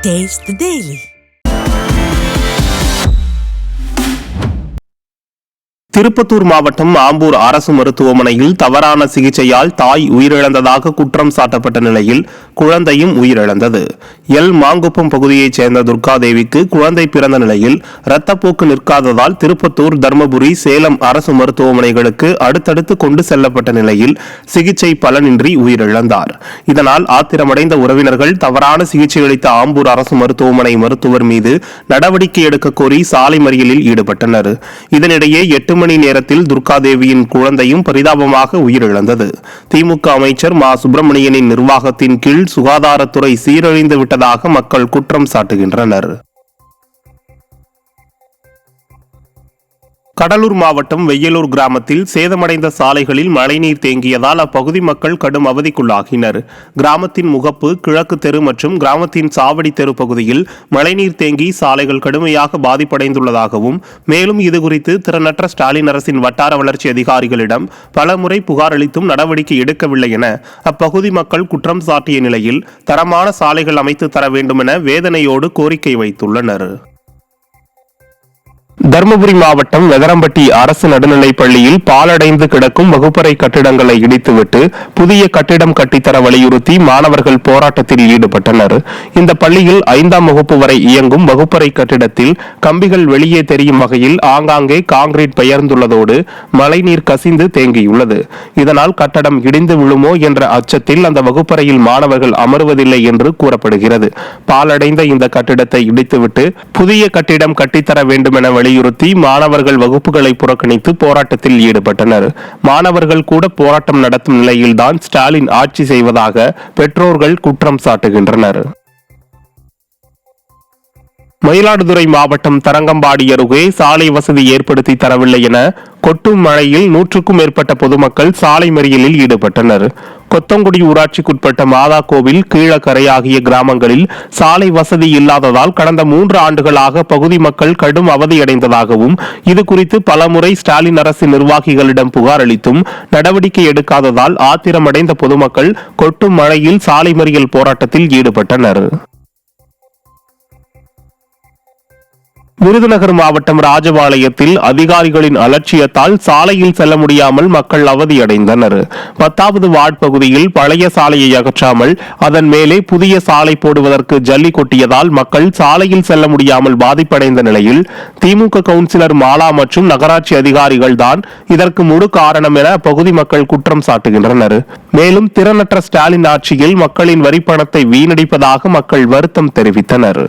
Taste the Daily. Tirupattur மாவட்டம் ஆம்பூர் அரசு மருத்துவமனையில் தவறான சிகிச்சையால் தாய் உயிரிழந்ததாக குற்றம் சாட்டப்பட்ட நிலையில் குழந்தையும் உயிரிழந்தது. மாங்குப்பம் பகுதியைச் சேர்ந்த துர்காதேவிக்கு குழந்தை பிறந்த நிலையில் இரத்தப்போக்கு நிற்காததால் திருப்பத்தூர், தர்மபுரி, சேலம் அரசு மருத்துவமனைகளுக்கு அடுத்தடுத்து கொண்டு செல்லப்பட்ட நிலையில் சிகிச்சை பலனின்றி உயிரிழந்தார். இதனால் ஆத்திரமடைந்த உறவினர்கள் தவறான சிகிச்சை அளித்த ஆம்பூர் அரசு மருத்துவமனை மருத்துவர் மீது நடவடிக்கை எடுக்க கோரி சாலை மறியலில் ஈடுபட்டனர். இதனிடையே 8 மணி நேரத்தில் துர்காதேவியின் குழந்தையும் பரிதாபமாக உயிரிழந்தது. திமுக அமைச்சர் மா சுப்பிரமணியனின் நிர்வாகத்தின் கீழ் சுகாதாரத்துறை சீரழிந்து விட்டதாக மக்கள் குற்றம் சாட்டுகின்றனர். கடலூர் மாவட்டம் வெய்யலூர் கிராமத்தில் சேதமடைந்த சாலைகளில் மழைநீர் தேங்கியதால் அப்பகுதி மக்கள் கடும் அவதிக்குள்ளாகினர். கிராமத்தின் முகப்பு, கிழக்கு தெரு மற்றும் கிராமத்தின் சாவடி தெரு பகுதியில் மழைநீர் தேங்கி சாலைகள் கடுமையாக பாதிப்படைந்துள்ளதாகவும், மேலும் இதுகுறித்து திறனற்ற ஸ்டாலின் அரசின் வட்டார வளர்ச்சி அதிகாரிகளிடம் பலமுறை புகார் அளித்தும் நடவடிக்கை எடுக்கவில்லை என அப்பகுதி மக்கள் குற்றம் சாட்டிய நிலையில் தரமான சாலைகள் அமைத்து தர வேண்டும் என வேதனையோடு கோரிக்கை வைத்துள்ளனர். தர்மபுரி மாவட்டம் வெதரம்பட்டி அரசு நடுநிலைப் பள்ளியில் பாலடைந்து கிடக்கும் வகுப்பறை கட்டிடங்களை இடித்துவிட்டு புதிய கட்டிடம் கட்டித்தர வலியுறுத்தி மாணவர்கள் போராட்டத்தில் ஈடுபட்டனர். இந்த பள்ளியில் 5ஆம் வகுப்பு வரை இயங்கும் வகுப்பறை கட்டிடத்தில் கம்பிகள் வெளியே தெரியும் வகையில் ஆங்காங்கே கான்கிரீட் பெயர்ந்துள்ளதோடு மழைநீர் கசிந்து தேங்கியுள்ளது. இதனால் கட்டடம் இடிந்து விழுமோ என்ற அச்சத்தில் அந்த வகுப்பறையில் மாணவர்கள் அமர்வதில்லை என்று கூறப்படுகிறது. பாலடைந்த இந்த கட்டிடத்தை இடித்துவிட்டு புதிய கட்டிடம் கட்டித்தர வேண்டும் என வலியுறுத்தி மாணவர்கள் வகுப்புகளை புறக்கணித்து போராட்டத்தில் ஈடுபட்டனர். மாணவர்கள் கூட போராட்டம் நடத்தும் நிலையில்தான் ஸ்டாலின் ஆட்சி செய்வதாக பெற்றோர்கள் குற்றம் சாட்டுகின்றனர். மயிலாடுதுறை மாவட்டம் தரங்கம்பாடி அருகே சாலை வசதி ஏற்படுத்தி தரவில்லை என கொட்டும் மழையில் 100க்கும் மேற்பட்ட பொதுமக்கள் சாலை மறியலில் ஈடுபட்டனர். கொத்தங்குடி ஊராட்சிக்குட்பட்ட மாதா கோவில், கீழக்கரை ஆகிய கிராமங்களில் சாலை வசதி இல்லாததால் கடந்த 3 ஆண்டுகளாக பகுதி மக்கள் கடும் அவதியடைந்ததாகவும், இதுகுறித்து பலமுறை ஸ்டாலின் அரசு நிர்வாகிகளிடம் புகார் அளித்தும் நடவடிக்கை எடுக்காததால் ஆத்திரமடைந்த பொதுமக்கள் கொட்டும் மழையில் சாலை மறியல் போராட்டத்தில் ஈடுபட்டனர். விருதுநகர் மாவட்டம் ராஜபாளையத்தில் அதிகாரிகளின் அலட்சியத்தால் சாலையில் செல்ல முடியாமல் மக்கள் அவதியடைந்தனர். 10வது வார்டு பகுதியில் பழைய சாலையை அகற்றாமல் அதன் மேலே புதிய சாலை போடுவதற்கு ஜல்லி கொட்டியதால் மக்கள் சாலையில் செல்ல முடியாமல் பாதிப்படைந்த நிலையில் திமுக கவுன்சிலர் மாலா மற்றும் நகராட்சி அதிகாரிகள் தான் இதற்கு முழு காரணம் என அப்பகுதி மக்கள் குற்றம் சாட்டுகின்றனர். மேலும் திறனற்ற ஸ்டாலின் ஆட்சியில் மக்களின் வரிப்பணத்தை வீணடிப்பதாக மக்கள் வருத்தம் தெரிவித்தனர்.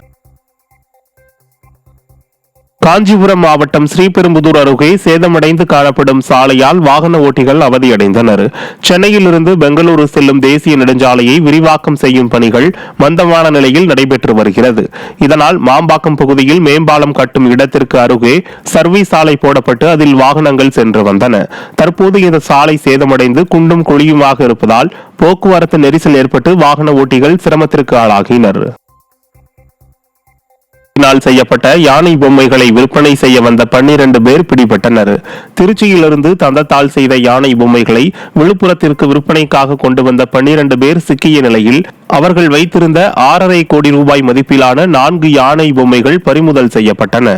காஞ்சிபுரம் மாவட்டம் ஸ்ரீபெரும்புதூர் அருகே சேதமடைந்து காணப்படும் சாலையால் வாகன ஓட்டிகள் அவதியடைந்தனர். சென்னையிலிருந்து பெங்களூரு செல்லும் தேசிய நெடுஞ்சாலையை விரிவாக்கம் செய்யும் பணிகள் மந்தமான நிலையில் நடைபெற்று வருகிறது. இதனால் மாம்பாக்கம் பகுதியில் மேம்பாலம் கட்டும் இடத்திற்கு அருகே சர்வீஸ் சாலை போடப்பட்டு அதில் வாகனங்கள் சென்று வந்தன. தற்போது இந்த சாலை சேதமடைந்து குண்டும் குழியுமாக இருப்பதால் போக்குவரத்து நெரிசல் ஏற்பட்டு வாகன ஓட்டிகள் சிரமத்திற்கு ஆளாகினர். செய்யப்பட்ட யானை பொம்மைகளை விற்பனை செய்ய வந்த 12 பேர் பிடிபட்டனர். திருச்சியிலிருந்து தந்தத்தால் செய்த யானை பொம்மைகளை விழுப்புரத்திற்கு விற்பனைக்காக கொண்டு வந்த 12 பேர் சிக்கிய நிலையில் அவர்கள் வைத்திருந்த 6.5 கோடி ரூபாய் மதிப்பிலான 4 யானை பொம்மைகள் பறிமுதல் செய்யப்பட்டன.